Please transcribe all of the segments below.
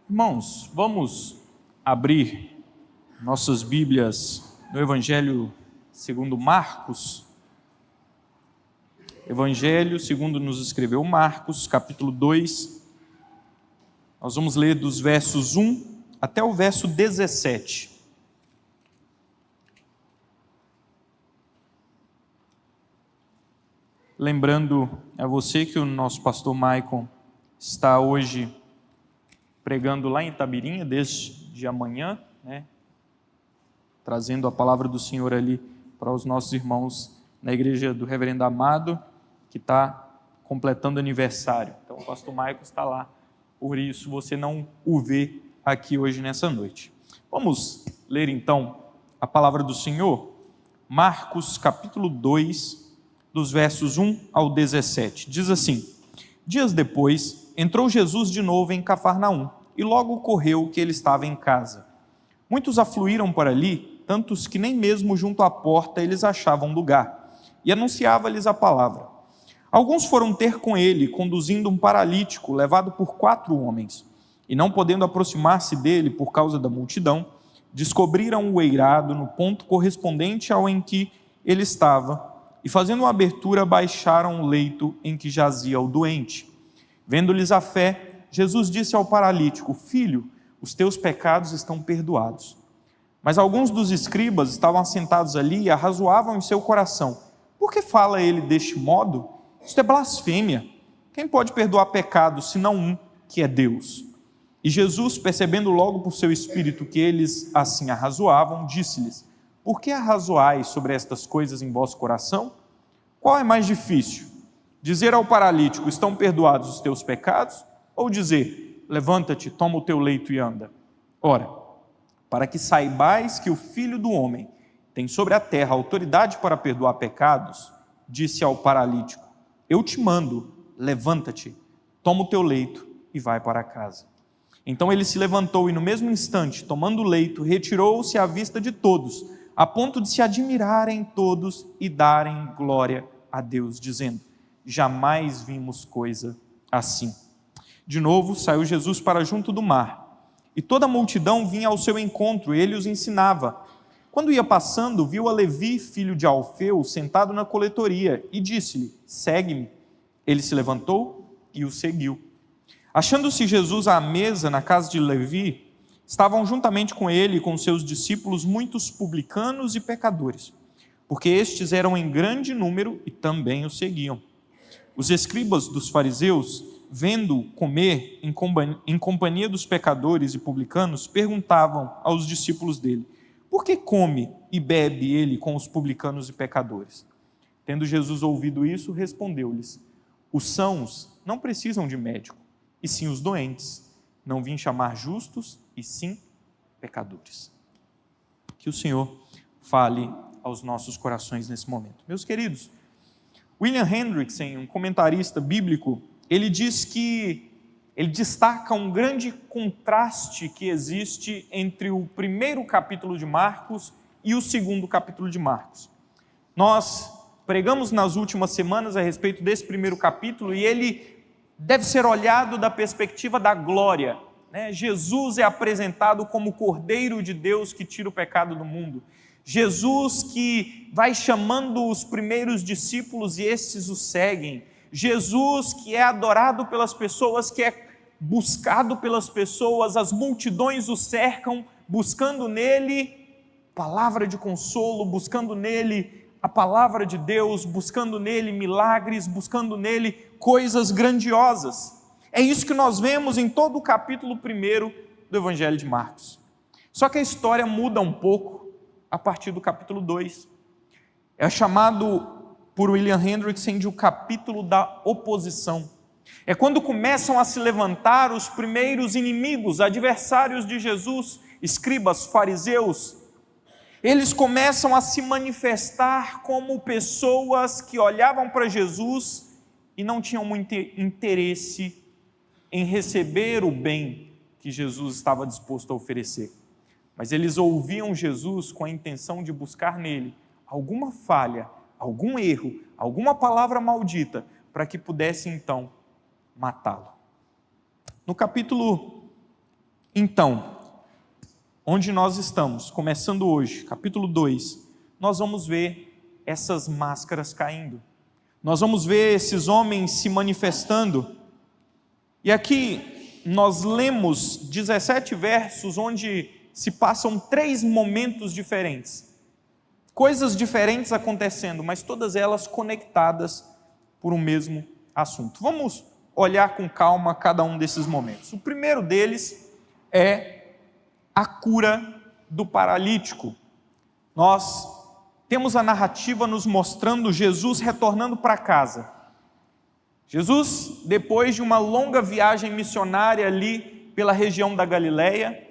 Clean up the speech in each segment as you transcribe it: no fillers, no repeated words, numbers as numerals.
Irmãos, vamos abrir nossas Bíblias no Evangelho segundo Marcos. Evangelho segundo nos escreveu Marcos, capítulo 2. Nós vamos ler dos versos 1 até o verso 17. Lembrando a você que o nosso pastor Maicon está hoje pregando lá em Itabirinha, desde amanhã, trazendo a palavra do Senhor ali para os nossos irmãos na igreja do Reverendo Amado, que está completando aniversário. Então o pastor Maicon está lá, por isso você não o vê aqui hoje nessa noite. Vamos ler então a palavra do Senhor, Marcos capítulo 2, dos versos 1 ao 17. Diz assim: Dias depois, entrou Jesus de novo em Cafarnaum, e logo ocorreu que ele estava em casa. Muitos afluíram para ali, tantos que nem mesmo junto à porta eles achavam lugar, e anunciava-lhes a palavra. Alguns foram ter com ele, conduzindo um paralítico, levado por 4 homens, e não podendo aproximar-se dele por causa da multidão, descobriram o eirado no ponto correspondente ao em que ele estava, e fazendo uma abertura, baixaram o leito em que jazia o doente. Vendo-lhes a fé, Jesus disse ao paralítico: Filho, os teus pecados estão perdoados. Mas alguns dos escribas estavam assentados ali e arrazoavam em seu coração: Por que fala ele deste modo? Isto é blasfêmia. Quem pode perdoar pecados, senão um, que é Deus? E Jesus, percebendo logo por seu espírito que eles assim arrazoavam, disse-lhes: Por que arrazoais sobre estas coisas em vosso coração? Qual é mais difícil? Dizer ao paralítico: estão perdoados os teus pecados? Ou dizer: levanta-te, toma o teu leito e anda? Ora, para que saibais que o Filho do Homem tem sobre a terra autoridade para perdoar pecados, disse ao paralítico: eu te mando, levanta-te, toma o teu leito e vai para casa. Então ele se levantou e no mesmo instante, tomando o leito, retirou-se à vista de todos, a ponto de se admirarem todos e darem glória a Deus, dizendo: jamais vimos coisa assim. De novo saiu Jesus para junto do mar, e toda a multidão vinha ao seu encontro, e ele os ensinava. Quando ia passando, viu a Levi, filho de Alfeu, sentado na coletoria, e disse-lhe: segue-me. Ele se levantou e o seguiu. Achando-se Jesus à mesa na casa de Levi, estavam juntamente com ele e com seus discípulos muitos publicanos e pecadores, porque estes eram em grande número e também o seguiam. Os escribas dos fariseus, vendo comer em companhia dos pecadores e publicanos, perguntavam aos discípulos dele: por que come e bebe ele com os publicanos e pecadores? Tendo Jesus ouvido isso, respondeu-lhes: os sãos não precisam de médico, e sim os doentes. Não vim chamar justos, e sim pecadores. Que o Senhor fale aos nossos corações nesse momento. Meus queridos, William Hendrickson, um comentarista bíblico, ele diz que ele destaca um grande contraste que existe entre o primeiro capítulo de Marcos e o segundo capítulo de Marcos. Nós pregamos nas últimas semanas a respeito desse primeiro capítulo e ele deve ser olhado da perspectiva da glória. Jesus é apresentado como o Cordeiro de Deus que tira o pecado do mundo. Jesus que vai chamando os primeiros discípulos e estes o seguem. Jesus que é adorado pelas pessoas, que é buscado pelas pessoas, as multidões o cercam, buscando nele palavra de consolo, buscando nele a palavra de Deus, buscando nele milagres, buscando nele coisas grandiosas. É isso que nós vemos em todo o capítulo 1 do Evangelho de Marcos. Só que a história muda um pouco a partir do capítulo 2. É chamado por William Hendrickson de o capítulo da oposição. É quando começam a se levantar os primeiros inimigos, adversários de Jesus, escribas, fariseus. Eles começam a se manifestar como pessoas que olhavam para Jesus e não tinham muito interesse em receber o bem que Jesus estava disposto a oferecer. Mas eles ouviam Jesus com a intenção de buscar nele alguma falha, algum erro, alguma palavra maldita, para que pudesse então matá-lo. No capítulo Então, onde nós estamos, começando hoje, capítulo 2, nós vamos ver essas máscaras caindo. Nós vamos ver esses homens se manifestando. E aqui nós lemos 17 versos onde se passam 3 momentos diferentes. Coisas diferentes acontecendo, mas todas elas conectadas por um mesmo assunto. Vamos olhar com calma cada um desses momentos. O primeiro deles é a cura do paralítico. Nós temos a narrativa nos mostrando Jesus retornando para casa. Jesus, depois de uma longa viagem missionária ali pela região da Galileia,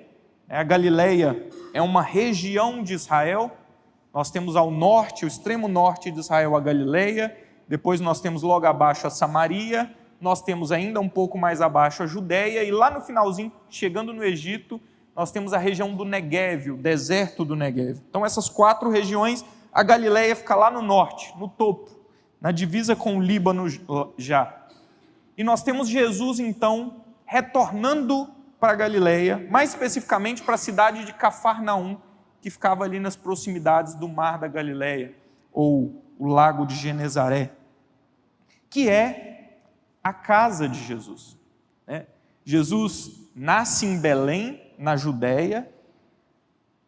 a Galileia é uma região de Israel. Nós temos ao norte, o extremo norte de Israel, a Galileia, depois nós temos logo abaixo a Samaria, nós temos ainda um pouco mais abaixo a Judéia, e lá no finalzinho, chegando no Egito, nós temos a região do Neguev, o deserto do Neguev. Então essas 4 regiões, a Galileia fica lá no norte, no topo, na divisa com o Líbano já. E nós temos Jesus então retornando para a Galileia, mais especificamente para a cidade de Cafarnaum, que ficava ali nas proximidades do mar da Galileia, ou o lago de Genezaré, que é a casa de Jesus. Jesus nasce em Belém, na Judéia,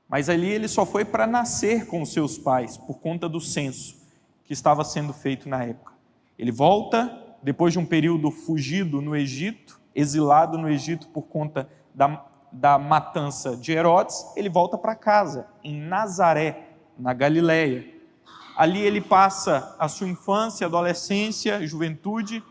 mas ali ele só foi para nascer com os seus pais, por conta do censo que estava sendo feito na época. Ele volta, depois de um período fugido no Egito, exilado no Egito por conta da matança de Herodes, ele volta para casa, em Nazaré, na Galileia. Ali ele passa a sua infância, adolescência, juventude,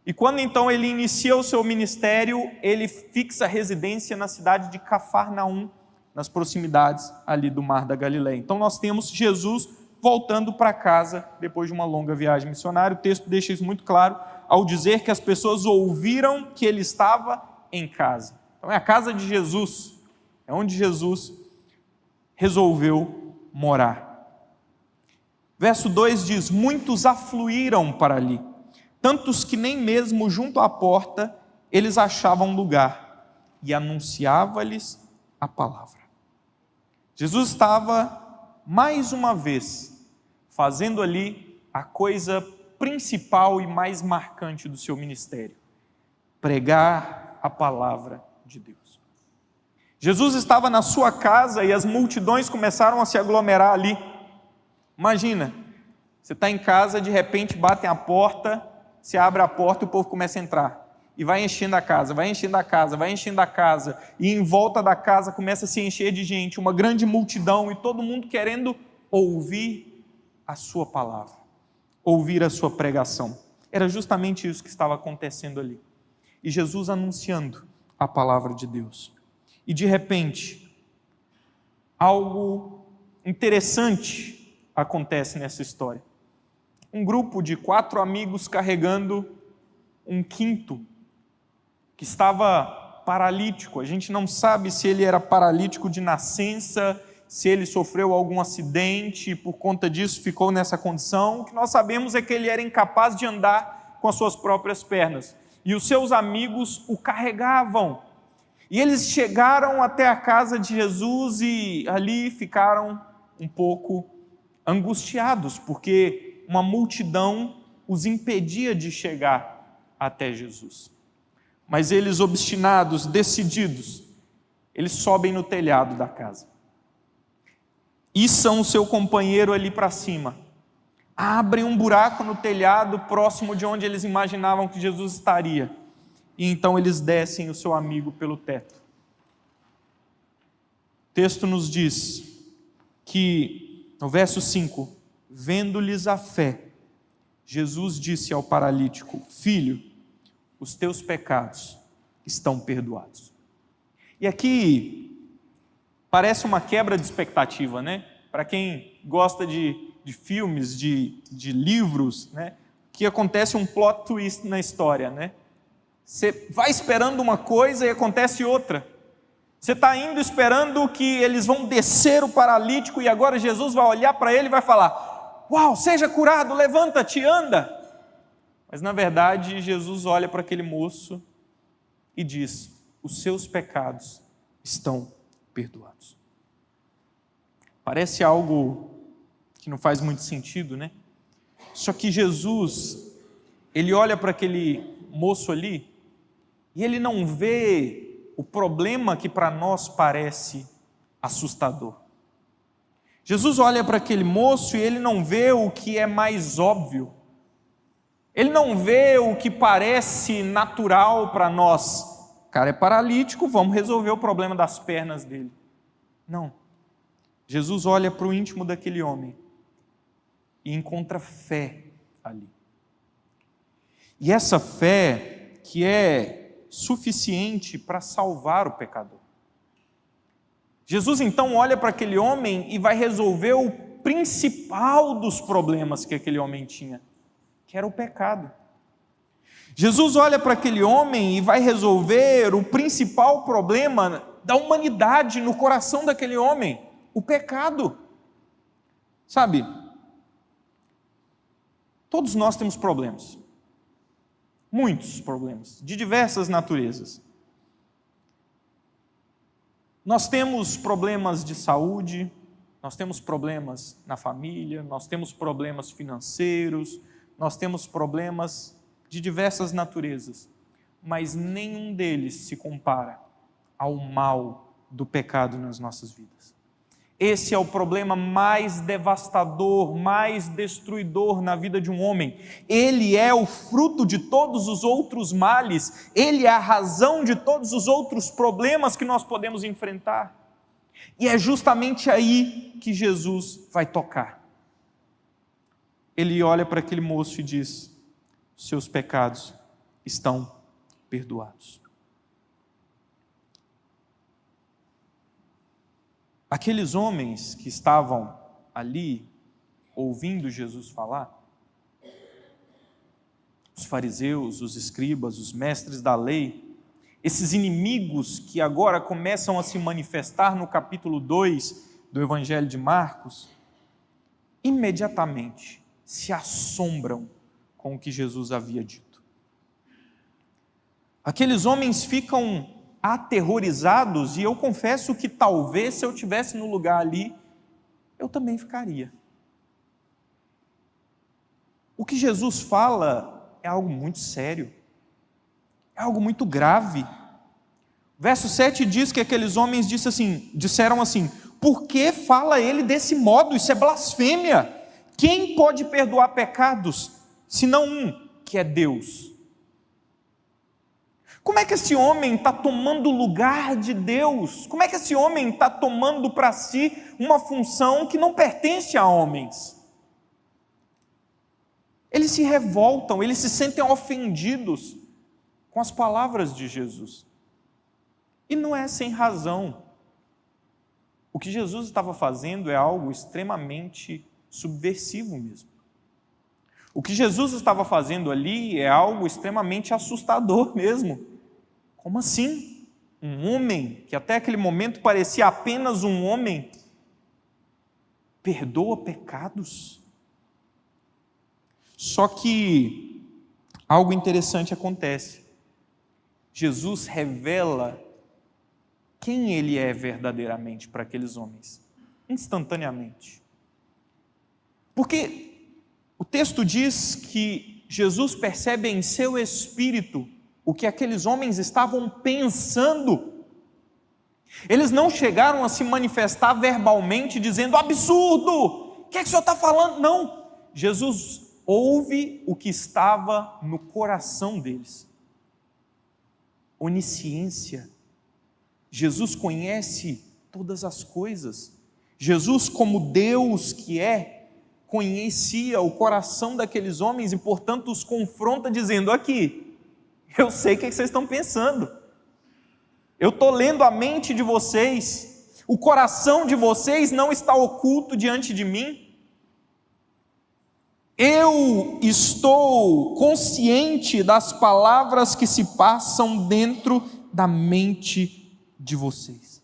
e quando então ele inicia o seu ministério, ele fixa residência na cidade de Cafarnaum, nas proximidades ali do mar da Galileia. Então nós temos Jesus voltando para casa depois de uma longa viagem missionária. O texto deixa isso muito claro ao dizer que as pessoas ouviram que ele estava em casa. Então é a casa de Jesus, é onde Jesus resolveu morar. Verso 2 diz: muitos afluíram para ali, tantos que nem mesmo junto à porta eles achavam lugar, e anunciava-lhes a palavra. Jesus estava, mais uma vez, fazendo ali a coisa principal e mais marcante do seu ministério: pregar a palavra de Deus. Jesus estava na sua casa e as multidões começaram a se aglomerar ali. Imagina, você está em casa, de repente batem a porta, você abre a porta e o povo começa a entrar. E vai enchendo a casa, vai enchendo a casa, vai enchendo a casa. E em volta da casa começa a se encher de gente, uma grande multidão, e todo mundo querendo ouvir a sua palavra, ouvir a sua pregação. Era justamente isso que estava acontecendo ali. E Jesus anunciando a palavra de Deus. E de repente, algo interessante acontece nessa história. Um grupo de 4 amigos carregando um quinto, que estava paralítico. A gente não sabe se ele era paralítico de nascença, se ele sofreu algum acidente e por conta disso ficou nessa condição. O que nós sabemos é que ele era incapaz de andar com as suas próprias pernas. E os seus amigos o carregavam. E eles chegaram até a casa de Jesus e ali ficaram um pouco angustiados, porque uma multidão os impedia de chegar até Jesus. Mas eles, obstinados, decididos, eles sobem no telhado da casa. Içam o seu companheiro ali para cima. Abrem um buraco no telhado próximo de onde eles imaginavam que Jesus estaria. E então eles descem o seu amigo pelo teto. O texto nos diz que, no verso 5, vendo-lhes a fé, Jesus disse ao paralítico: filho, os teus pecados estão perdoados. E aqui parece uma quebra de expectativa, né? Para quem gosta de filmes, de livros, né? Que acontece um plot twist na história, né? Você vai esperando uma coisa e acontece outra. Você está indo esperando que eles vão descer o paralítico e agora Jesus vai olhar para ele e vai falar: uau, seja curado, levanta-te, anda. Mas na verdade Jesus olha para aquele moço e diz: os seus pecados estão perdoados. Parece algo que não faz muito sentido, né? Só que Jesus, ele olha para aquele moço ali e ele não vê o problema que para nós parece assustador. Jesus olha para aquele moço e ele não vê o que é mais óbvio. Ele não vê o que parece natural para nós. O cara é paralítico, vamos resolver o problema das pernas dele. Não. Jesus olha para o íntimo daquele homem e encontra fé ali. E essa fé que é suficiente para salvar o pecador. Jesus então olha para aquele homem e vai resolver o principal dos problemas que aquele homem tinha, que era o pecado. Jesus olha para aquele homem e vai resolver o principal problema da humanidade no coração daquele homem, o pecado. Sabe, todos nós temos problemas, muitos problemas, de diversas naturezas. Nós temos problemas de saúde, nós temos problemas na família, nós temos problemas financeiros, nós temos problemas de diversas naturezas, mas nenhum deles se compara ao mal do pecado nas nossas vidas. Esse é o problema mais devastador, mais destruidor na vida de um homem. Ele é o fruto de todos os outros males, ele é a razão de todos os outros problemas que nós podemos enfrentar. E é justamente aí que Jesus vai tocar. Ele olha para aquele moço e diz: seus pecados estão perdoados. Aqueles homens que estavam ali, ouvindo Jesus falar, os fariseus, os escribas, os mestres da lei, esses inimigos que agora começam a se manifestar no capítulo 2 do Evangelho de Marcos, imediatamente se assombram com o que Jesus havia dito. Aqueles homens ficam aterrorizados, e eu confesso que talvez se eu estivesse no lugar ali, eu também ficaria. O que Jesus fala é algo muito sério, é algo muito grave. Verso 7 diz que aqueles homens disseram assim: por que fala ele desse modo? Isso é blasfêmia. Quem pode perdoar pecados, senão um, que é Deus? Como é que esse homem está tomando o lugar de Deus? Como é que esse homem está tomando para si uma função que não pertence a homens? Eles se revoltam, eles se sentem ofendidos com as palavras de Jesus. E não é sem razão. O que Jesus estava fazendo é algo extremamente subversivo mesmo. O que Jesus estava fazendo ali é algo extremamente assustador mesmo. Como assim? Um homem que até aquele momento parecia apenas um homem, perdoa pecados? Só que algo interessante acontece. Jesus revela quem ele é verdadeiramente para aqueles homens, instantaneamente. Porque o texto diz que Jesus percebe em seu espírito o que aqueles homens estavam pensando. Eles não chegaram a se manifestar verbalmente dizendo: absurdo, o que é que o senhor está falando? Não, Jesus ouve o que estava no coração deles. Onisciência. Jesus conhece todas as coisas. Jesus, como Deus que é, conhecia o coração daqueles homens e, portanto, os confronta dizendo: aqui, eu sei o que vocês estão pensando, eu estou lendo a mente de vocês, o coração de vocês não está oculto diante de mim. Eu estou consciente das palavras que se passam dentro da mente de vocês.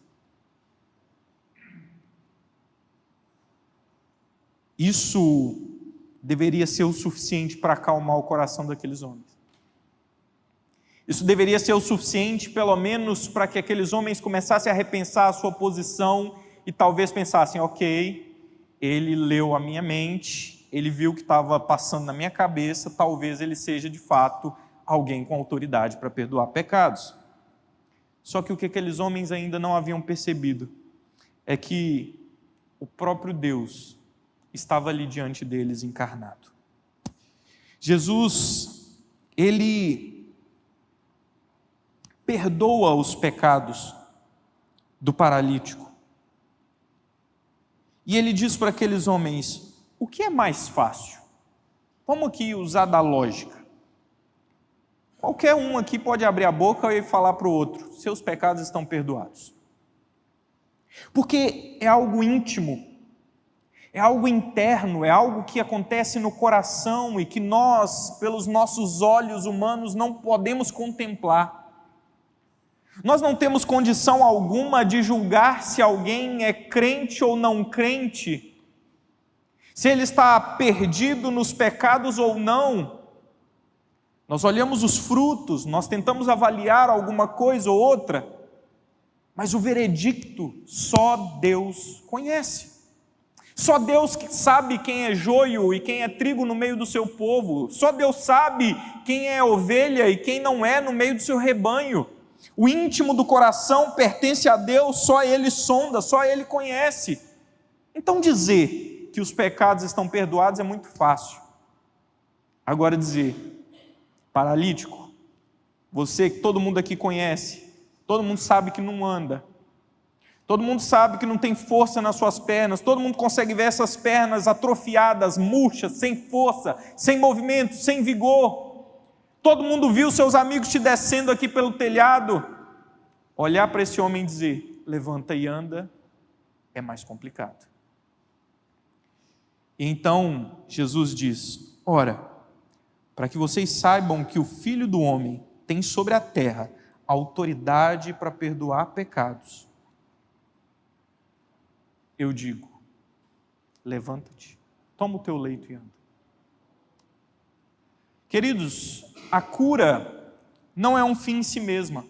Isso deveria ser o suficiente para acalmar o coração daqueles homens. Isso deveria ser o suficiente, pelo menos, para que aqueles homens começassem a repensar a sua posição e talvez pensassem: ok, ele leu a minha mente, ele viu o que estava passando na minha cabeça, talvez ele seja de fato alguém com autoridade para perdoar pecados. Só que o que aqueles homens ainda não haviam percebido é que o próprio Deus estava ali diante deles encarnado. Jesus, ele perdoa os pecados do paralítico. E ele diz para aqueles homens: o que é mais fácil? Vamos aqui usar da lógica. Qualquer um aqui pode abrir a boca e falar para o outro: seus pecados estão perdoados. Porque é algo íntimo, é algo interno, é algo que acontece no coração e que nós, pelos nossos olhos humanos, não podemos contemplar. Nós não temos condição alguma de julgar se alguém é crente ou não crente, se ele está perdido nos pecados ou não. Nós olhamos os frutos, nós tentamos avaliar alguma coisa ou outra, mas o veredicto só Deus conhece. Só Deus que sabe quem é joio e quem é trigo no meio do seu povo. Só Deus sabe quem é ovelha e quem não é no meio do seu rebanho. O íntimo do coração pertence a Deus, só Ele sonda, só Ele conhece. Então dizer que os pecados estão perdoados é muito fácil. Agora dizer: paralítico, você que todo mundo aqui conhece, todo mundo sabe que não anda, todo mundo sabe que não tem força nas suas pernas, todo mundo consegue ver essas pernas atrofiadas, murchas, sem força, sem movimento, sem vigor. Todo mundo viu seus amigos te descendo aqui pelo telhado. Olhar para esse homem e dizer: levanta e anda, é mais complicado. E então Jesus diz: ora, para que vocês saibam que o Filho do Homem tem sobre a terra autoridade para perdoar pecados, eu digo: levanta-te, toma o teu leito e anda. Queridos, a cura não é um fim em si mesma.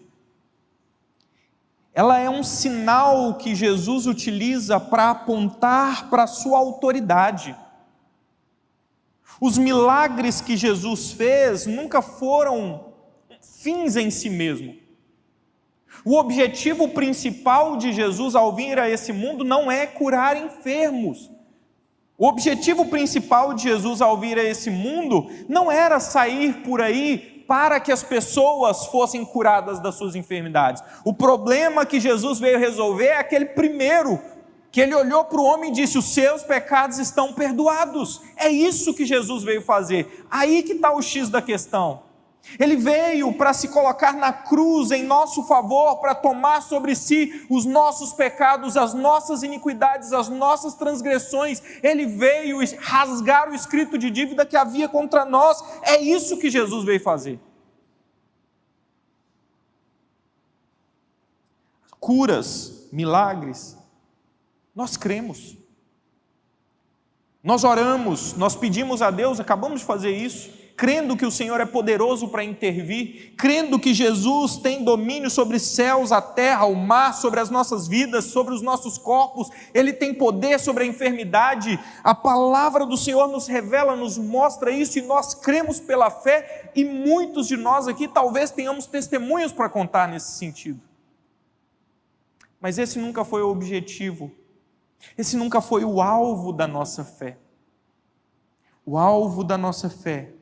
Ela é um sinal que Jesus utiliza para apontar para a sua autoridade. Os milagres que Jesus fez nunca foram fins em si mesmo. O objetivo principal de Jesus ao vir a esse mundo não é curar enfermos. O objetivo principal de Jesus ao vir a esse mundo não era sair por aí para que as pessoas fossem curadas das suas enfermidades. O problema que Jesus veio resolver é aquele primeiro, que ele olhou para o homem e disse: os seus pecados estão perdoados. É isso que Jesus veio fazer. Aí que está o X da questão. Ele veio para se colocar na cruz em nosso favor, para tomar sobre si os nossos pecados, as nossas iniquidades, as nossas transgressões. Ele veio rasgar o escrito de dívida que havia contra nós. É isso que Jesus veio fazer. Curas, milagres, nós cremos. Nós oramos, nós pedimos a Deus, acabamos de fazer isso, crendo que o Senhor é poderoso para intervir, crendo que Jesus tem domínio sobre céus, a terra, o mar, sobre as nossas vidas, sobre os nossos corpos. Ele tem poder sobre a enfermidade. A palavra do Senhor nos revela, nos mostra isso, e nós cremos pela fé, e muitos de nós aqui talvez tenhamos testemunhos para contar nesse sentido. Mas esse nunca foi o objetivo, esse nunca foi o alvo da nossa fé. O alvo da nossa fé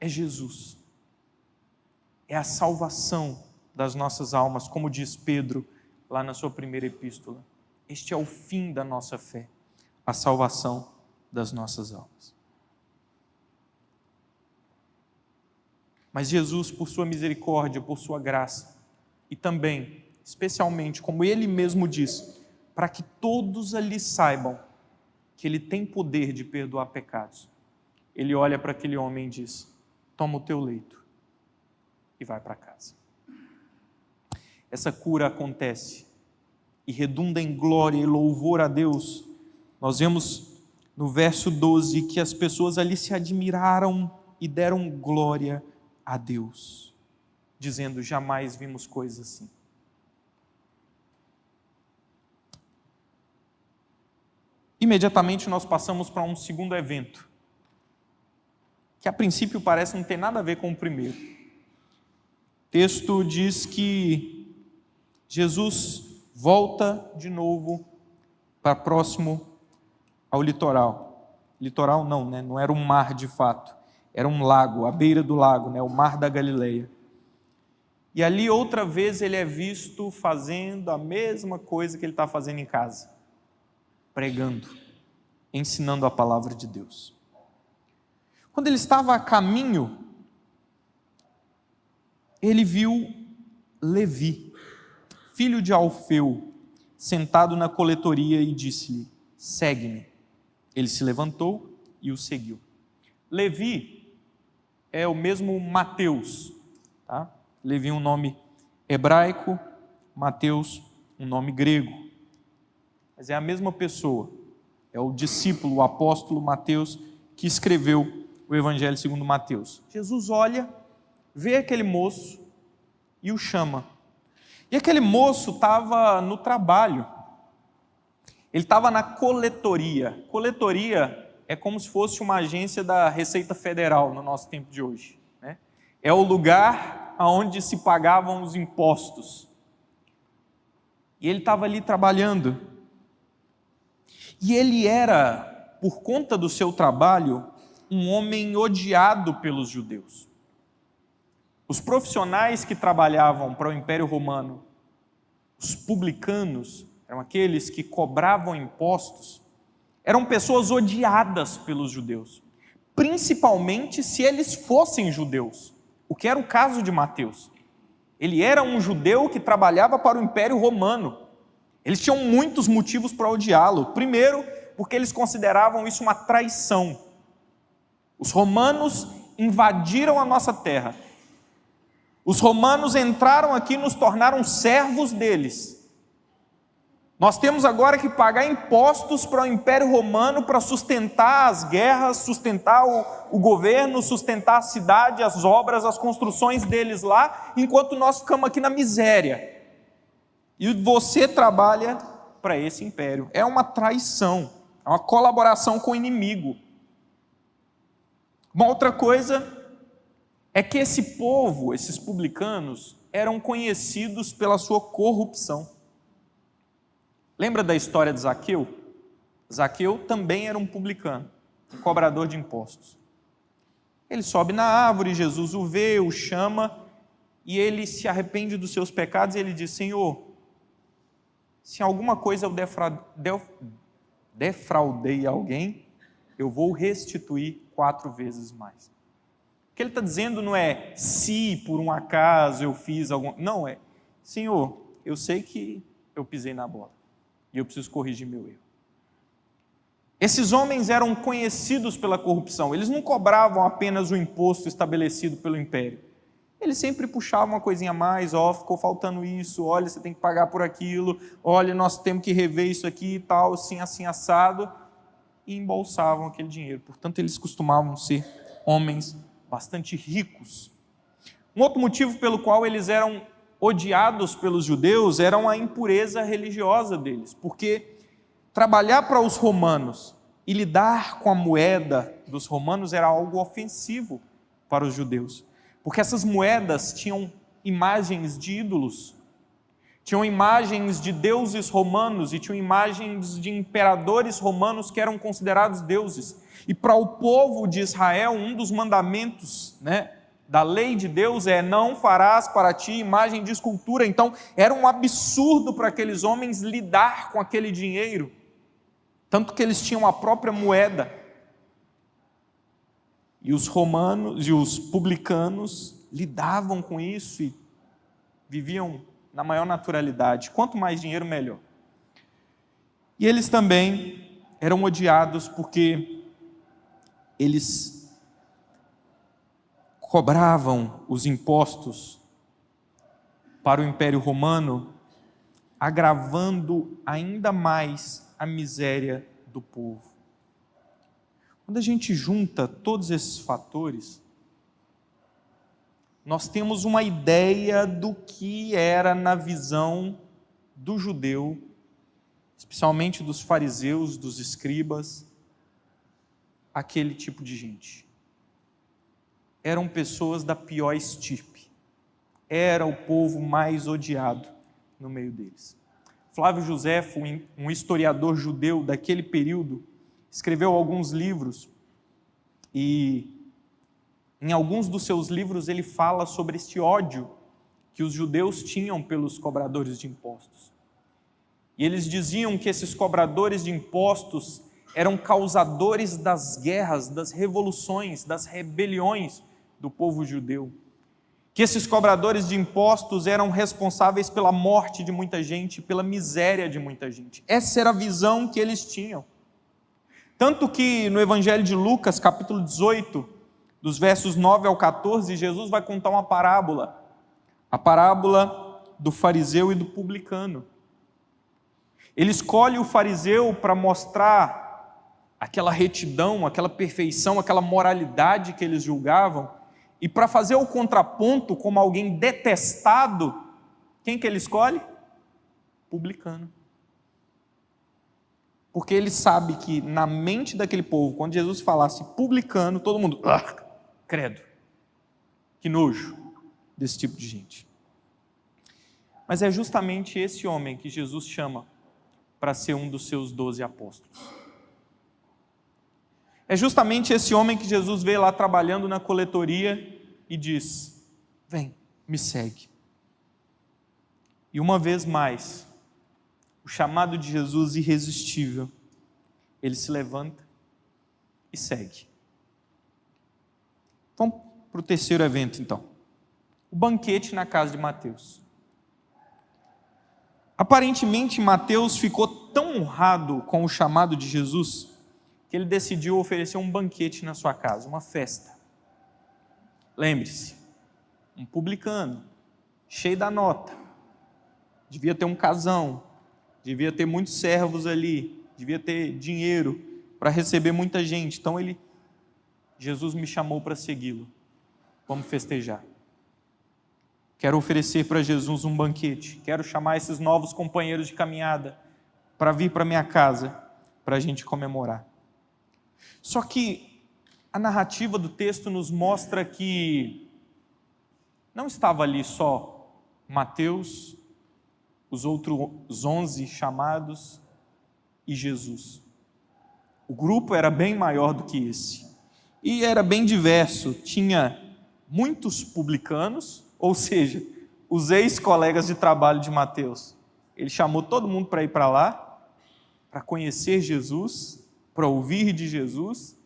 é Jesus, é a salvação das nossas almas, como diz Pedro lá na sua primeira epístola. Este é o fim da nossa fé, a salvação das nossas almas. Mas Jesus, por sua misericórdia, por sua graça, e também, especialmente, como Ele mesmo diz, para que todos ali saibam que Ele tem poder de perdoar pecados, Ele olha para aquele homem e diz: toma o teu leito e vai para casa. Essa cura acontece e redunda em glória e louvor a Deus. Nós vemos no verso 12 que as pessoas ali se admiraram e deram glória a Deus, dizendo: jamais vimos coisa assim. Imediatamente nós passamos para um segundo evento, que a princípio parece não ter nada a ver com o primeiro. O texto diz que Jesus volta de novo para próximo ao litoral. Litoral não, né? Não era um mar de fato, era um lago, à beira do lago, né? O mar da Galileia. E ali outra vez ele é visto fazendo a mesma coisa que ele está fazendo em casa, pregando, ensinando a palavra de Deus. Quando ele estava a caminho, ele viu Levi, filho de Alfeu, sentado na coletoria e disse-lhe: segue-me. Ele se levantou e o seguiu. Levi é o mesmo Mateus, tá? Levi é um nome hebraico, Mateus um nome grego, mas é a mesma pessoa, é o discípulo, o apóstolo Mateus, que escreveu o Evangelho segundo Mateus. Jesus olha, vê aquele moço e o chama. E aquele moço estava no trabalho, ele estava na coletoria. Coletoria é como se fosse uma agência da Receita Federal no nosso tempo de hoje, né? É o lugar onde se pagavam os impostos. E ele estava ali trabalhando. E ele era, por conta do seu trabalho, um homem odiado pelos judeus. Os profissionais que trabalhavam para o Império Romano, os publicanos, eram aqueles que cobravam impostos, eram pessoas odiadas pelos judeus, principalmente se eles fossem judeus, o que era o caso de Mateus. Ele era um judeu que trabalhava para o Império Romano. Eles tinham muitos motivos para odiá-lo. Primeiro, porque eles consideravam isso uma traição. Os romanos invadiram a nossa terra. Os romanos entraram aqui e nos tornaram servos deles. Nós temos agora que pagar impostos para o Império Romano para sustentar as guerras, sustentar o governo, sustentar a cidade, as obras, as construções deles lá, enquanto nós ficamos aqui na miséria. E você trabalha para esse império. É uma traição, é uma colaboração com o inimigo. Uma outra coisa é que esse povo, esses publicanos, eram conhecidos pela sua corrupção. Lembra da história de Zaqueu? Zaqueu também era um publicano, um cobrador de impostos. Ele sobe na árvore, Jesus o vê, o chama, e ele se arrepende dos seus pecados e ele diz: Senhor, se alguma coisa eu defraudei alguém, eu vou restituir 4 vezes mais. O que ele está dizendo não é se por um acaso eu fiz alguma... Não, é: Senhor, eu sei que eu pisei na bola e eu preciso corrigir meu erro. Esses homens eram conhecidos pela corrupção. Eles não cobravam apenas o imposto estabelecido pelo império. Eles sempre puxavam uma coisinha a mais: ó, ficou faltando isso, olha, você tem que pagar por aquilo, olha, nós temos que rever isso aqui e tal, assim, assim, assado, e embolsavam aquele dinheiro. Portanto, eles costumavam ser homens bastante ricos. Um outro motivo pelo qual eles eram odiados pelos judeus era a impureza religiosa deles, porque trabalhar para os romanos e lidar com a moeda dos romanos era algo ofensivo para os judeus, porque essas moedas tinham imagens de ídolos, tinham imagens de deuses romanos e tinham imagens de imperadores romanos que eram considerados deuses. E para o povo de Israel, um dos mandamentos, né, da lei de Deus é: não farás para ti imagem de escultura. Então era um absurdo para aqueles homens lidar com aquele dinheiro, tanto que eles tinham a própria moeda. E os romanos e os publicanos lidavam com isso e viviam na maior naturalidade. Quanto mais dinheiro, melhor. E eles também eram odiados porque eles cobravam os impostos para o Império Romano, agravando ainda mais a miséria do povo. Quando a gente junta todos esses fatores, nós temos uma ideia do que era na visão do judeu, especialmente dos fariseus, dos escribas, aquele tipo de gente. Eram pessoas da pior estirpe. Era o povo mais odiado no meio deles. Flávio Josefo, um historiador judeu daquele período, escreveu alguns livros e em alguns dos seus livros ele fala sobre este ódio que os judeus tinham pelos cobradores de impostos. E eles diziam que esses cobradores de impostos eram causadores das guerras, das revoluções, das rebeliões do povo judeu. Que esses cobradores de impostos eram responsáveis pela morte de muita gente, pela miséria de muita gente. Essa era a visão que eles tinham. Tanto que no Evangelho de Lucas, capítulo 18, dos versos 9 ao 14, Jesus vai contar uma parábola. A parábola do fariseu e do publicano. Ele escolhe o fariseu para mostrar aquela retidão, aquela perfeição, aquela moralidade que eles julgavam. E para fazer o contraponto como alguém detestado, quem que ele escolhe? Publicano. Porque ele sabe que na mente daquele povo, quando Jesus falasse publicano, todo mundo, credo, que nojo desse tipo de gente. Mas é justamente esse homem que Jesus chama para ser um dos seus 12 apóstolos. É justamente esse homem que Jesus vê lá trabalhando na coletoria e diz: vem, me segue. E uma vez mais, o chamado de Jesus irresistível, ele se levanta e segue. Vamos para o terceiro evento então. O banquete na casa de Mateus. Aparentemente, Mateus ficou tão honrado com o chamado de Jesus que ele decidiu oferecer um banquete na sua casa, uma festa. Lembre-se, um publicano, cheio da nota, devia ter um casão, devia ter muitos servos ali, devia ter dinheiro para receber muita gente. Então Jesus me chamou para segui-lo. Vamos festejar. Quero oferecer para Jesus um banquete. Quero chamar esses novos companheiros de caminhada para vir para minha casa, para a gente comemorar. Só que a narrativa do texto nos mostra que não estava ali só Mateus, os outros 11 chamados e Jesus. O grupo era bem maior do que esse. E era bem diverso. Tinha muitos publicanos, ou seja, os ex-colegas de trabalho de Mateus. Ele chamou todo mundo para ir para lá, para conhecer Jesus, para ouvir de Jesus.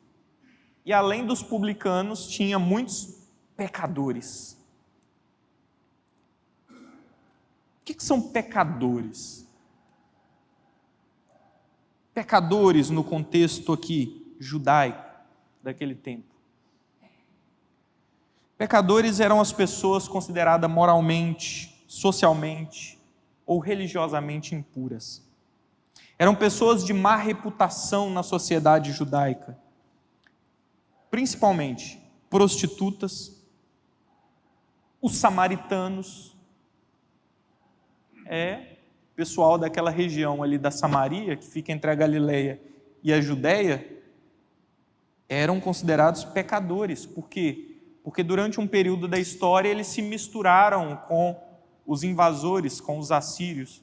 E além dos publicanos, tinha muitos pecadores. O que são pecadores? Pecadores no contexto aqui judaico daquele tempo. Pecadores eram as pessoas consideradas moralmente, socialmente ou religiosamente impuras. Eram pessoas de má reputação na sociedade judaica. Principalmente prostitutas, os samaritanos, pessoal daquela região ali da Samaria, que fica entre a Galileia e a Judéia, eram considerados pecadores. Por quê? Porque durante um período da história eles se misturaram com os invasores, com os assírios,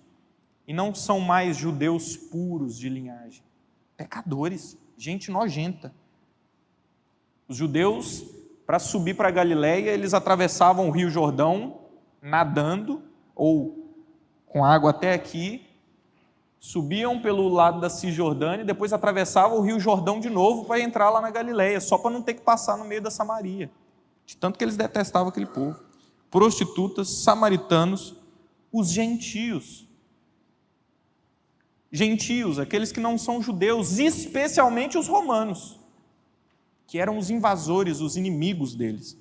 e não são mais judeus puros de linhagem. Pecadores, gente nojenta. Os judeus, para subir para a Galileia, eles atravessavam o Rio Jordão nadando, ou com água até aqui, subiam pelo lado da Cisjordânia e depois atravessavam o Rio Jordão de novo para entrar lá na Galileia, só para não ter que passar no meio da Samaria. De tanto que eles detestavam aquele povo. Prostitutas, samaritanos, os gentios. Gentios, aqueles que não são judeus, especialmente os romanos, que eram os invasores, os inimigos deles.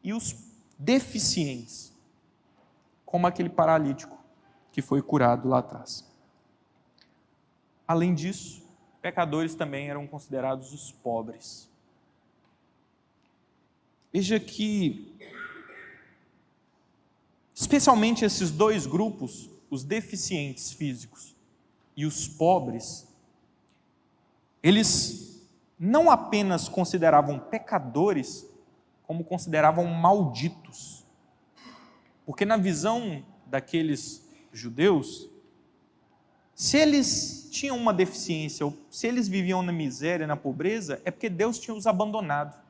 E os deficientes, como aquele paralítico que foi curado lá atrás. Além disso, pecadores também eram considerados os pobres. Veja que especialmente esses dois grupos, os deficientes físicos e os pobres, eles não apenas consideravam pecadores, como consideravam malditos. Porque na visão daqueles judeus, se eles tinham uma deficiência, ou se eles viviam na miséria, na pobreza, é porque Deus tinha os abandonado.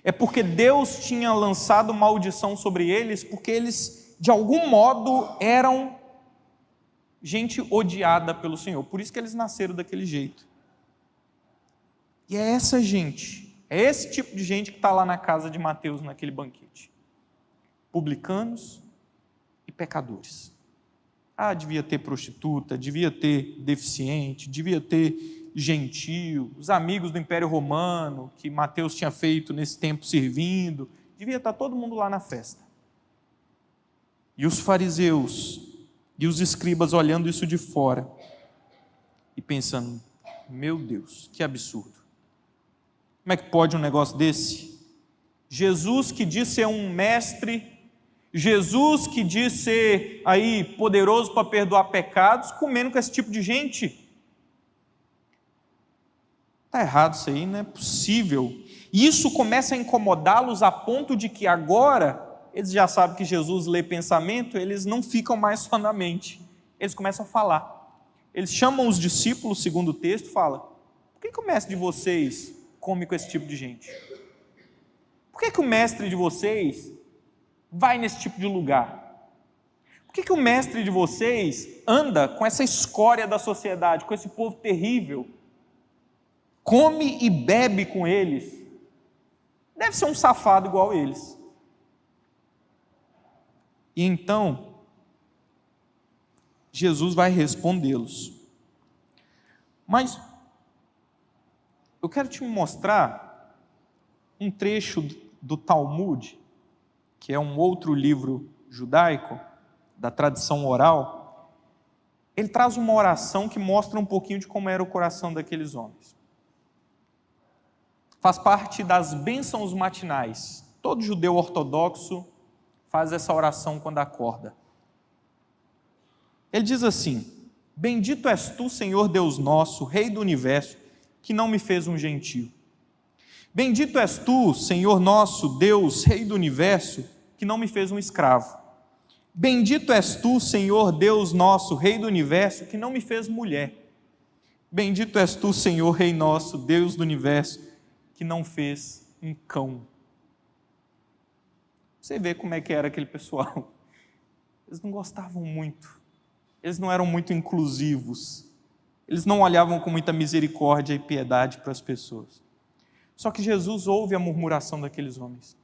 É porque Deus tinha lançado maldição sobre eles, porque eles, de algum modo, eram gente odiada pelo Senhor. Por isso que eles nasceram daquele jeito. E é essa gente, é esse tipo de gente que está lá na casa de Mateus, naquele banquete. Publicanos e pecadores. Devia ter prostituta, devia ter deficiente, devia ter gentio, os amigos do Império Romano, que Mateus tinha feito nesse tempo servindo, devia estar todo mundo lá na festa. E os fariseus e os escribas olhando isso de fora e pensando, meu Deus, que absurdo. Como é que pode um negócio desse? Jesus que diz ser um mestre, Jesus que diz ser aí poderoso para perdoar pecados, comendo com esse tipo de gente. Está errado isso aí, não é possível. E isso começa a incomodá-los a ponto de que agora, eles já sabem que Jesus lê pensamento, eles não ficam mais só na mente. Eles começam a falar. Eles chamam os discípulos, segundo o texto, fala, por que o mestre de vocês come com esse tipo de gente? Por que o mestre de vocês vai nesse tipo de lugar? Por que o mestre de vocês anda com essa escória da sociedade, com esse povo terrível? Come e bebe com eles? Deve ser um safado igual eles. E então, Jesus vai respondê-los. Mas eu quero te mostrar um trecho do Talmud, que é um outro livro judaico, da tradição oral. Ele traz uma oração que mostra um pouquinho de como era o coração daqueles homens. Faz parte das bênçãos matinais. Todo judeu ortodoxo faz essa oração quando acorda. Ele diz assim, bendito és tu, Senhor Deus nosso, Rei do universo, que não me fez um gentio. Bendito és tu, Senhor nosso Deus, Rei do universo, que não me fez um escravo. Bendito és tu, Senhor Deus nosso, Rei do universo, que não me fez mulher. Bendito és tu, Senhor, Rei nosso, Deus do universo, que não fez um cão. Você vê como é que era aquele pessoal. Eles não gostavam muito. Eles não eram muito inclusivos. Eles não olhavam com muita misericórdia e piedade para as pessoas. Só que Jesus ouve a murmuração daqueles homens.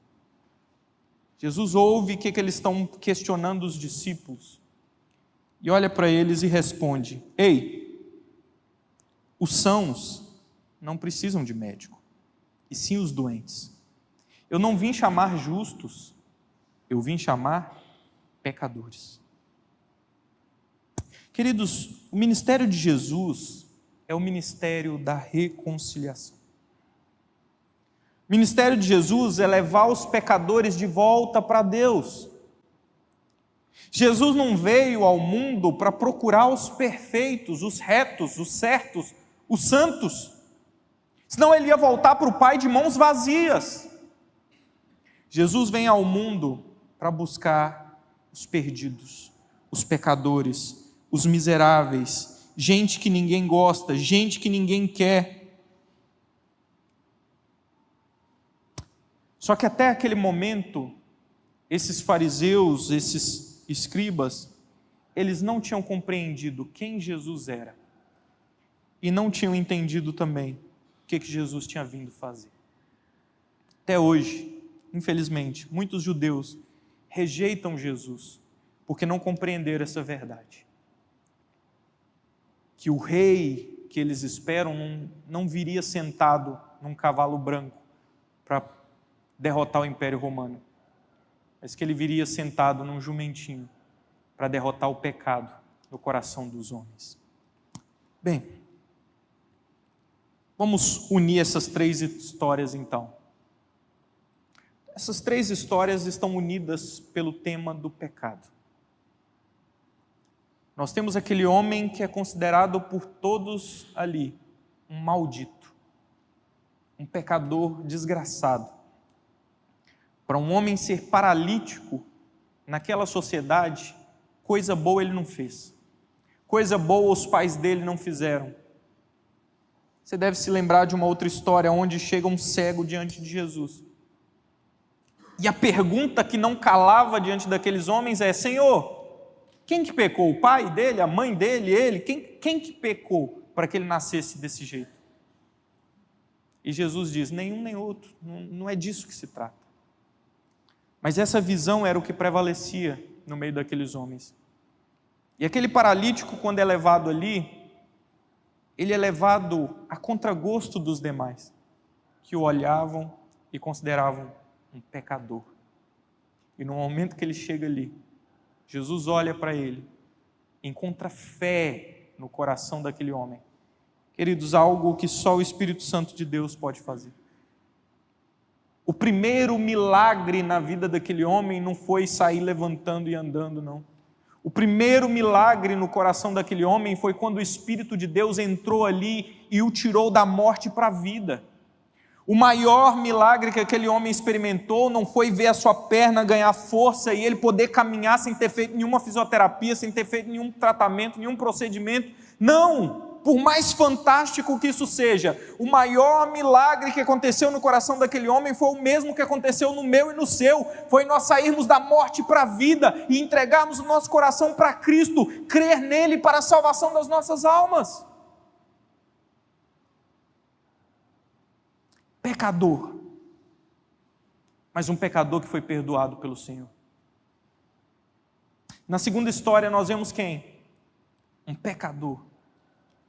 Jesus ouve o que eles estão questionando os discípulos. E olha para eles e responde, ei, os sãos não precisam de médico, e sim os doentes. Eu não vim chamar justos, eu vim chamar pecadores. Queridos, o ministério de Jesus é o ministério da reconciliação. O ministério de Jesus é levar os pecadores de volta para Deus. Jesus não veio ao mundo para procurar os perfeitos, os retos, os certos, os santos. Senão ele ia voltar para o Pai de mãos vazias. Jesus vem ao mundo para buscar os perdidos, os pecadores, os miseráveis, gente que ninguém gosta, gente que ninguém quer. Só que até aquele momento, esses fariseus, esses escribas, eles não tinham compreendido quem Jesus era. E não tinham entendido também o que Jesus tinha vindo fazer. Até hoje, infelizmente, muitos judeus rejeitam Jesus, porque não compreenderam essa verdade. Que o rei que eles esperam não viria sentado num cavalo branco para derrotar o Império Romano, mas que ele viria sentado num jumentinho para derrotar o pecado no coração dos homens. Bem, vamos unir essas três histórias então. Essas 3 histórias estão unidas pelo tema do pecado. Nós temos aquele homem que é considerado por todos ali um maldito, um pecador desgraçado. Para um homem ser paralítico naquela sociedade, coisa boa ele não fez. Coisa boa os pais dele não fizeram. Você deve se lembrar de uma outra história onde chega um cego diante de Jesus. E a pergunta que não calava diante daqueles homens é: Senhor, quem que pecou? O pai dele, a mãe dele, ele? Quem que pecou para que ele nascesse desse jeito? E Jesus diz: nenhum nem outro, não é disso que se trata. Mas essa visão era o que prevalecia no meio daqueles homens. E aquele paralítico, quando é levado ali, ele é levado a contragosto dos demais, que o olhavam e consideravam um pecador. E no momento que ele chega ali, Jesus olha para ele, encontra fé no coração daquele homem. Queridos, algo que só o Espírito Santo de Deus pode fazer. O primeiro milagre na vida daquele homem não foi sair levantando e andando, não. O primeiro milagre no coração daquele homem foi quando o Espírito de Deus entrou ali e o tirou da morte para a vida. O maior milagre que aquele homem experimentou não foi ver a sua perna ganhar força e ele poder caminhar sem ter feito nenhuma fisioterapia, sem ter feito nenhum tratamento, nenhum procedimento. Não! Por mais fantástico que isso seja, o maior milagre que aconteceu no coração daquele homem foi o mesmo que aconteceu no meu e no seu. Foi nós sairmos da morte para a vida e entregarmos o nosso coração para Cristo, crer nele para a salvação das nossas almas. Pecador, mas um pecador que foi perdoado pelo Senhor. Na segunda história nós vemos quem? Um pecador,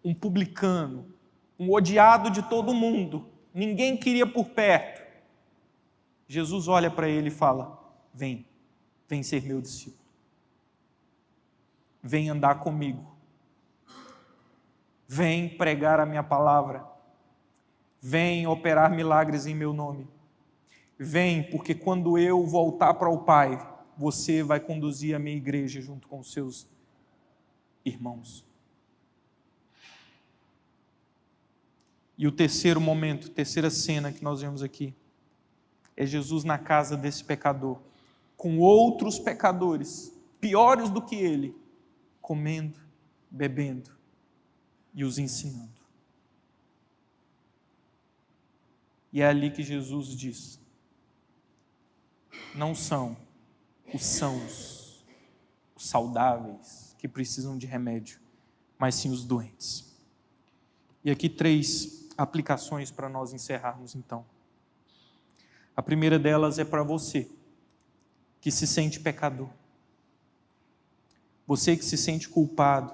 um publicano, um odiado de todo mundo, ninguém queria por perto. Jesus olha para ele e fala: vem ser meu discípulo, vem andar comigo, vem pregar a minha palavra, vem operar milagres em meu nome, vem, porque quando eu voltar para o Pai, você vai conduzir a minha igreja junto com os seus irmãos. E o terceiro momento, terceira cena que nós vemos aqui, é Jesus na casa desse pecador, com outros pecadores, piores do que ele, comendo, bebendo e os ensinando. E é ali que Jesus diz: não são os sãos, os saudáveis, que precisam de remédio, mas sim os doentes. E aqui 3 aplicações para nós encerrarmos então. A primeira delas é para você, que se sente pecador. Você que se sente culpado,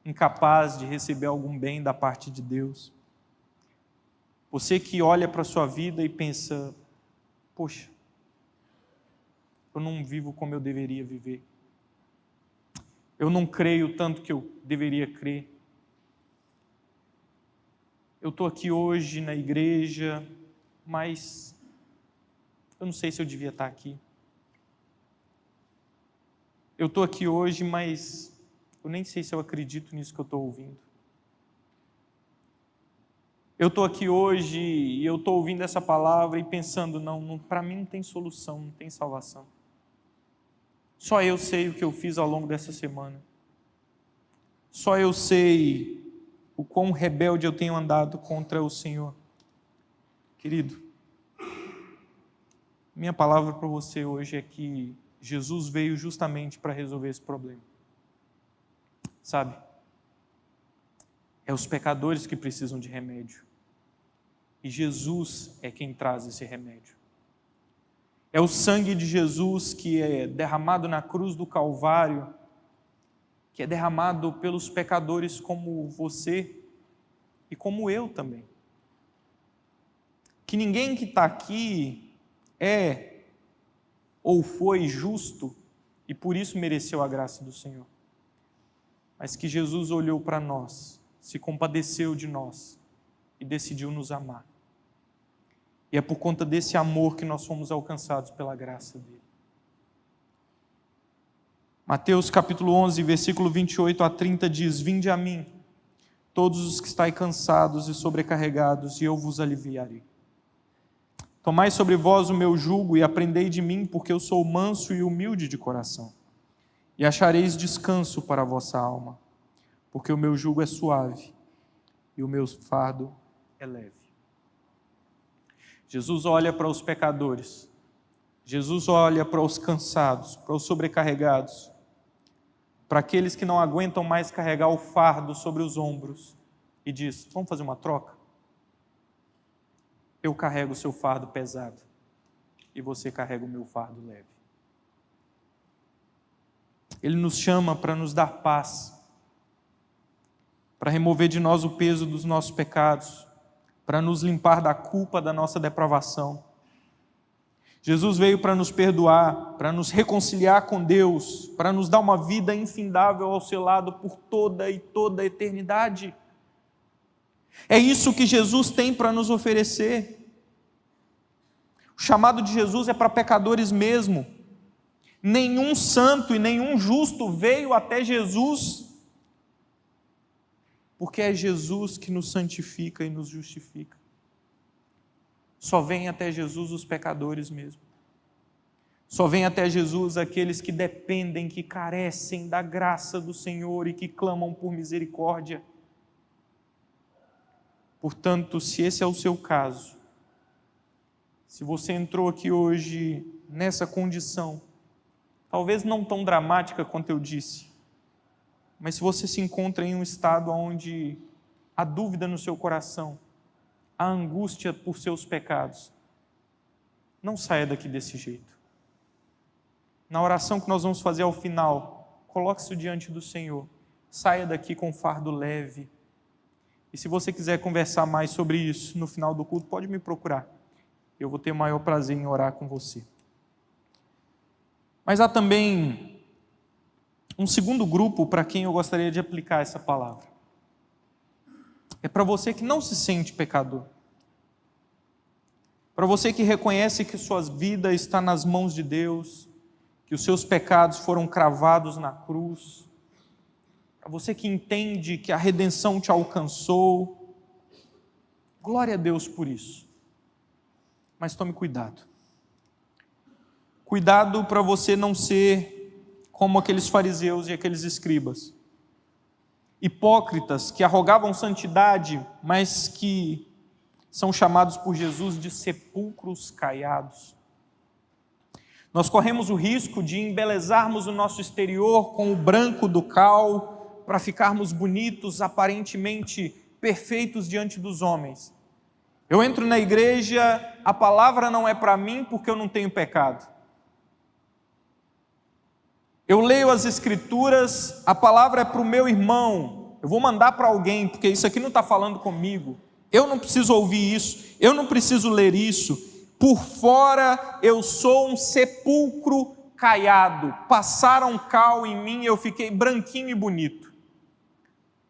incapaz de receber algum bem da parte de Deus. Você que olha para a sua vida e pensa: poxa, eu não vivo como eu deveria viver. Eu não creio tanto que eu deveria crer. Eu estou aqui hoje na igreja, mas eu não sei se eu devia estar aqui. Eu estou aqui hoje, mas eu nem sei se eu acredito nisso que eu estou ouvindo. Eu estou aqui hoje e eu estou ouvindo essa palavra e pensando: não, para mim não tem solução, não tem salvação. Só eu sei o que eu fiz ao longo dessa semana. Só eu sei o quão rebelde eu tenho andado contra o Senhor. Querido, minha palavra para você hoje é que Jesus veio justamente para resolver esse problema. Sabe? É os pecadores que precisam de remédio. E Jesus é quem traz esse remédio. É o sangue de Jesus que é derramado na cruz do Calvário, que é derramado pelos pecadores como você e como eu também. Que ninguém que está aqui é ou foi justo e por isso mereceu a graça do Senhor. Mas que Jesus olhou para nós, se compadeceu de nós e decidiu nos amar. E é por conta desse amor que nós fomos alcançados pela graça dele. Mateus capítulo 11, versículo 28 a 30 diz: Vinde a mim, todos os que estáis cansados e sobrecarregados, e eu vos aliviarei. Tomai sobre vós o meu jugo e aprendei de mim, porque eu sou manso e humilde de coração. E achareis descanso para a vossa alma, porque o meu jugo é suave e o meu fardo é leve. Jesus olha para os pecadores, Jesus olha para os cansados, para os sobrecarregados, para aqueles que não aguentam mais carregar o fardo sobre os ombros, e diz: vamos fazer uma troca? Eu carrego o seu fardo pesado e você carrega o meu fardo leve. Ele nos chama para nos dar paz, para remover de nós o peso dos nossos pecados, para nos limpar da culpa da nossa depravação. Jesus veio para nos perdoar, para nos reconciliar com Deus, para nos dar uma vida infindável ao seu lado por toda a eternidade. É isso que Jesus tem para nos oferecer. O chamado de Jesus é para pecadores mesmo. Nenhum santo e nenhum justo veio até Jesus, porque é Jesus que nos santifica e nos justifica. Só vêm até Jesus os pecadores mesmo. Só vêm até Jesus aqueles que dependem, que carecem da graça do Senhor e que clamam por misericórdia. Portanto, se esse é o seu caso, se você entrou aqui hoje nessa condição, talvez não tão dramática quanto eu disse, mas se você se encontra em um estado onde há dúvida no seu coração, a angústia por seus pecados, não saia daqui desse jeito. Na oração que nós vamos fazer ao final, coloque-se diante do Senhor, saia daqui com um fardo leve. E se você quiser conversar mais sobre isso no final do culto, pode me procurar. Eu vou ter o maior prazer em orar com você. Mas há também um segundo grupo para quem eu gostaria de aplicar essa palavra. É para você que não se sente pecador. Para você que reconhece que sua vida está nas mãos de Deus, que os seus pecados foram cravados na cruz. Para você que entende que a redenção te alcançou. Glória a Deus por isso. Mas tome cuidado. Cuidado para você não ser como aqueles fariseus e aqueles escribas. Hipócritas que arrogavam santidade, mas que são chamados por Jesus de sepulcros caiados. Nós corremos o risco de embelezarmos o nosso exterior com o branco do cal, para ficarmos bonitos, aparentemente perfeitos diante dos homens. Eu entro na igreja, a palavra não é para mim porque eu não tenho pecado. Eu leio as escrituras, a palavra é para o meu irmão, eu vou mandar para alguém, porque isso aqui não está falando comigo. Eu não preciso ouvir isso, eu não preciso ler isso. Por fora eu sou um sepulcro caiado, passaram cal em mim e eu fiquei branquinho e bonito.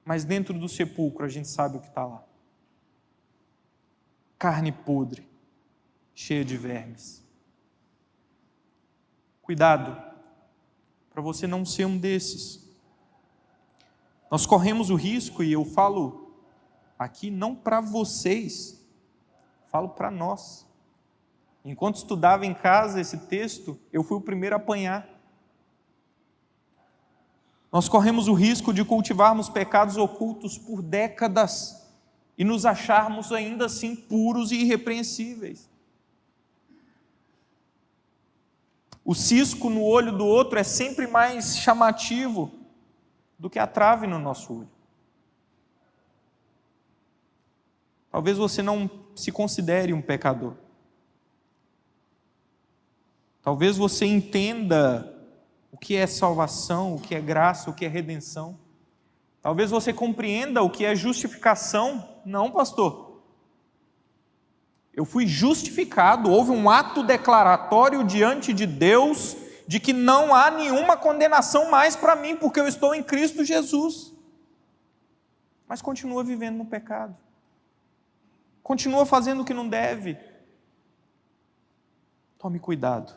Mas dentro do sepulcro a gente sabe o que está lá. Carne podre, cheia de vermes. Cuidado, para você não ser um desses. Nós corremos o risco, e eu falo aqui não para vocês, falo para nós. Enquanto estudava em casa esse texto, eu fui o primeiro a apanhar. Nós corremos o risco de cultivarmos pecados ocultos por décadas e nos acharmos ainda assim puros e irrepreensíveis. O cisco no olho do outro é sempre mais chamativo do que a trave no nosso olho. Talvez você não se considere um pecador. Talvez você entenda o que é salvação, o que é graça, o que é redenção. Talvez você compreenda o que é justificação. Não, pastor. Eu fui justificado, houve um ato declaratório diante de Deus de que não há nenhuma condenação mais para mim, porque eu estou em Cristo Jesus. Mas continua vivendo no pecado. Continua fazendo o que não deve. Tome cuidado,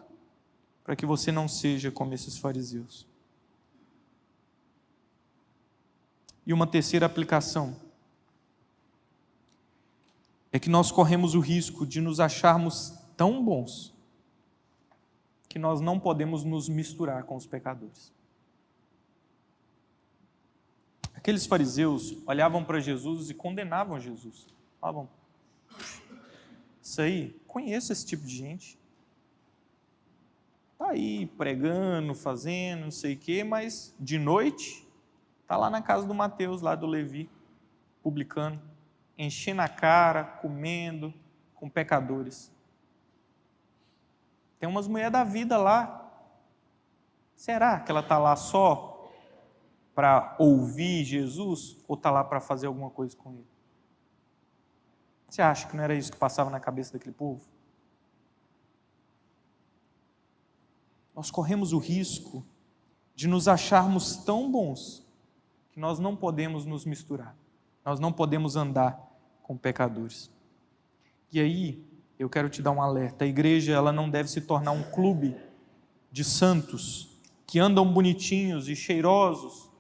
para que você não seja como esses fariseus. E uma terceira aplicação é que nós corremos o risco de nos acharmos tão bons que nós não podemos nos misturar com os pecadores. Aqueles fariseus olhavam para Jesus e condenavam Jesus. Falavam, isso aí, conheço esse tipo de gente. Está aí pregando, fazendo, não sei o quê, mas de noite está lá na casa do Mateus, lá do Levi, publicano, enchendo a cara, comendo com pecadores. Tem umas mulheres da vida lá. Será que ela está lá só para ouvir Jesus ou está lá para fazer alguma coisa com ele? Você acha que não era isso que passava na cabeça daquele povo? Nós corremos o risco de nos acharmos tão bons que nós não podemos nos misturar, nós não podemos andar com pecadores. E aí, eu quero te dar um alerta: a igreja ela não deve se tornar um clube de santos que andam bonitinhos e cheirosos.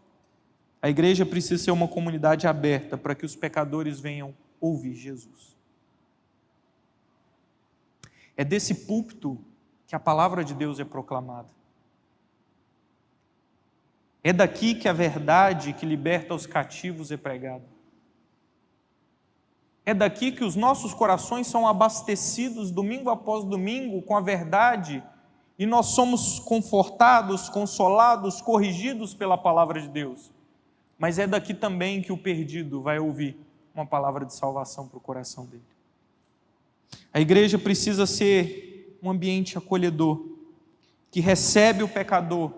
A igreja precisa ser uma comunidade aberta para que os pecadores venham ouvir Jesus. É desse púlpito que a palavra de Deus é proclamada. É daqui que a verdade que liberta os cativos é pregada. É daqui que os nossos corações são abastecidos domingo após domingo com a verdade e nós somos confortados, consolados, corrigidos pela palavra de Deus. Mas é daqui também que o perdido vai ouvir uma palavra de salvação para o coração dele. A igreja precisa ser um ambiente acolhedor, que recebe o pecador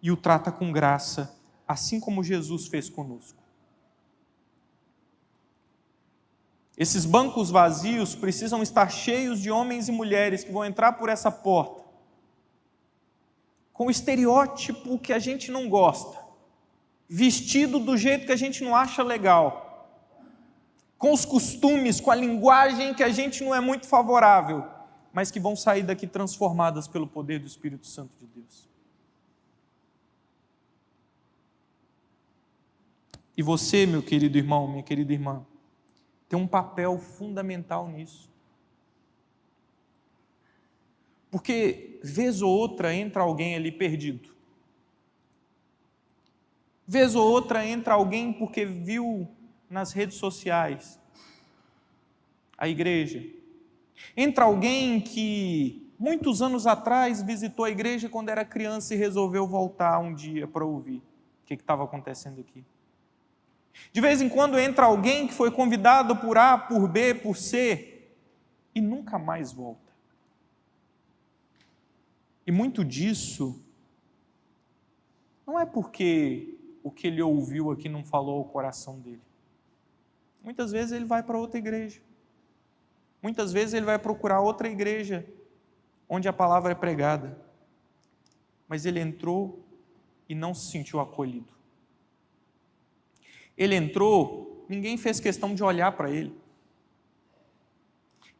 e o trata com graça, assim como Jesus fez conosco. Esses bancos vazios precisam estar cheios de homens e mulheres que vão entrar por essa porta, com o estereótipo que a gente não gosta, vestido do jeito que a gente não acha legal, com os costumes, com a linguagem que a gente não é muito favorável, mas que vão sair daqui transformadas pelo poder do Espírito Santo de Deus. E você, meu querido irmão, minha querida irmã, tem um papel fundamental nisso. Porque, vez ou outra, entra alguém ali perdido. Vez ou outra, entra alguém porque viu nas redes sociais a igreja. Entra alguém que muitos anos atrás visitou a igreja quando era criança e resolveu voltar um dia para ouvir o que estava acontecendo aqui. De vez em quando entra alguém que foi convidado por A, por B, por C e nunca mais volta. E muito disso não é porque o que ele ouviu aqui não falou ao coração dele. Muitas vezes ele vai para outra igreja. Muitas vezes ele vai procurar outra igreja onde a palavra é pregada. Mas ele entrou e não se sentiu acolhido. Ele entrou, ninguém fez questão de olhar para ele.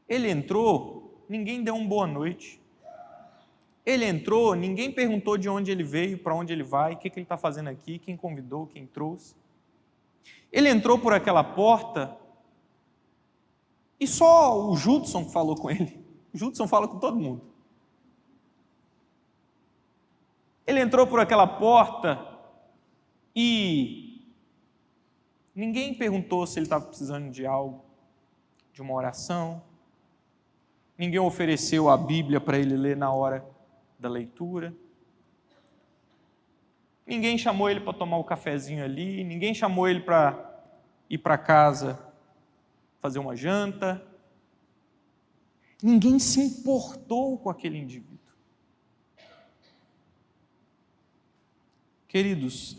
Ele entrou, ninguém deu uma boa noite. Ele entrou, ninguém perguntou de onde ele veio, para onde ele vai, o que ele está fazendo aqui, quem convidou, quem trouxe. Ele entrou por aquela porta e só o Judson falou com ele. O Judson fala com todo mundo. Ele entrou por aquela porta e ninguém perguntou se ele estava precisando de algo, de uma oração. Ninguém ofereceu a Bíblia para ele ler na hora da leitura. Ninguém chamou ele para tomar o cafezinho ali. Ninguém chamou ele para ir para casa fazer uma janta. Ninguém se importou com aquele indivíduo. Queridos,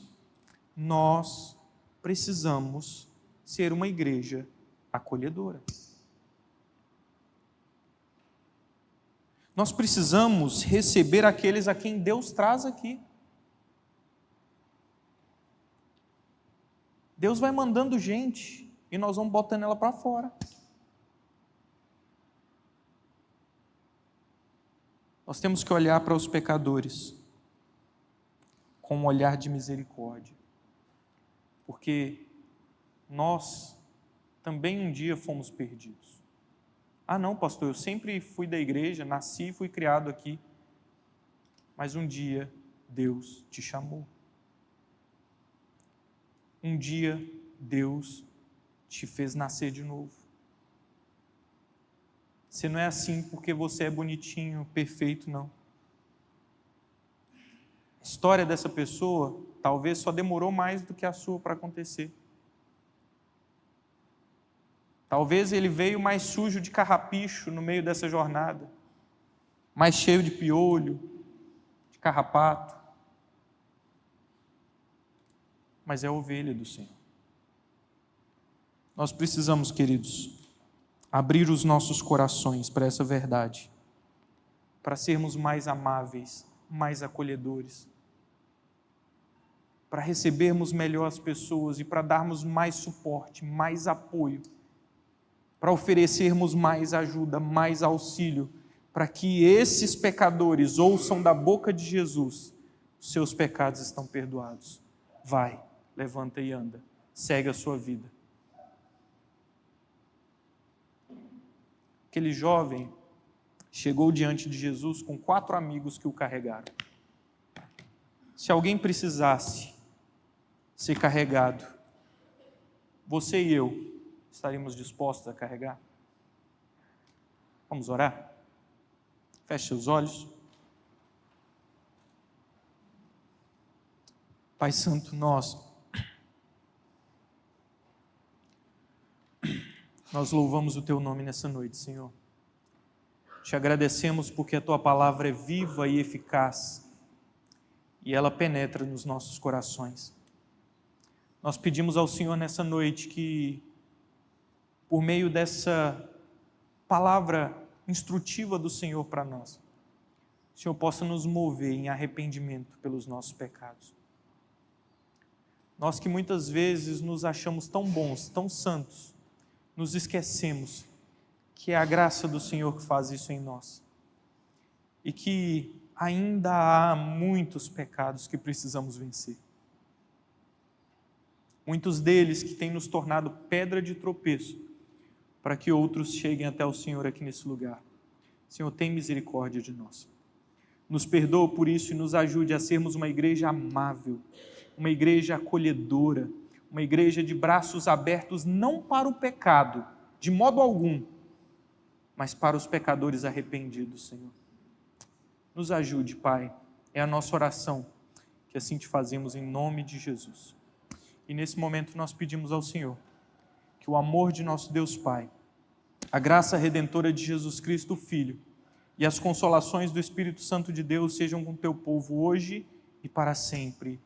nós precisamos ser uma igreja acolhedora. Nós precisamos receber aqueles a quem Deus traz aqui. Deus vai mandando gente e nós vamos botando ela para fora. Nós temos que olhar para os pecadores com um olhar de misericórdia, porque nós também um dia fomos perdidos. Ah não, pastor, eu sempre fui da igreja, nasci e fui criado aqui, mas um dia Deus te chamou. Um dia Deus te fez nascer de novo. Você não é assim porque você é bonitinho, perfeito, não. A história dessa pessoa talvez só demorou mais do que a sua para acontecer. Talvez ele veio mais sujo de carrapicho no meio dessa jornada, mais cheio de piolho, de carrapato, mas é a ovelha do Senhor. Nós precisamos, queridos, abrir os nossos corações para essa verdade, para sermos mais amáveis, mais acolhedores, para recebermos melhor as pessoas e para darmos mais suporte, mais apoio, para oferecermos mais ajuda, mais auxílio, para que esses pecadores ouçam da boca de Jesus: os seus pecados estão perdoados. Vai, levanta e anda, segue a sua vida. Aquele jovem chegou diante de Jesus com 4 amigos que o carregaram. Se alguém precisasse ser carregado, você e eu estaríamos dispostos a carregar? Vamos orar? Feche seus olhos. Pai Santo, nós louvamos o Teu nome nessa noite, Senhor. Te agradecemos porque a Tua palavra é viva e eficaz e ela penetra nos nossos corações. Nós pedimos ao Senhor nessa noite que, por meio dessa palavra instrutiva do Senhor para nós, o Senhor possa nos mover em arrependimento pelos nossos pecados. Nós que muitas vezes nos achamos tão bons, tão santos, nos esquecemos que é a graça do Senhor que faz isso em nós. E que ainda há muitos pecados que precisamos vencer. Muitos deles que têm nos tornado pedra de tropeço, para que outros cheguem até o Senhor aqui nesse lugar. Senhor, tem misericórdia de nós. Nos perdoa por isso e nos ajude a sermos uma igreja amável, uma igreja acolhedora, uma igreja de braços abertos não para o pecado, de modo algum, mas para os pecadores arrependidos, Senhor. Nos ajude, Pai, é a nossa oração, que assim te fazemos em nome de Jesus. E nesse momento nós pedimos ao Senhor que o amor de nosso Deus Pai, a graça redentora de Jesus Cristo, o Filho, e as consolações do Espírito Santo de Deus sejam com o teu povo hoje e para sempre.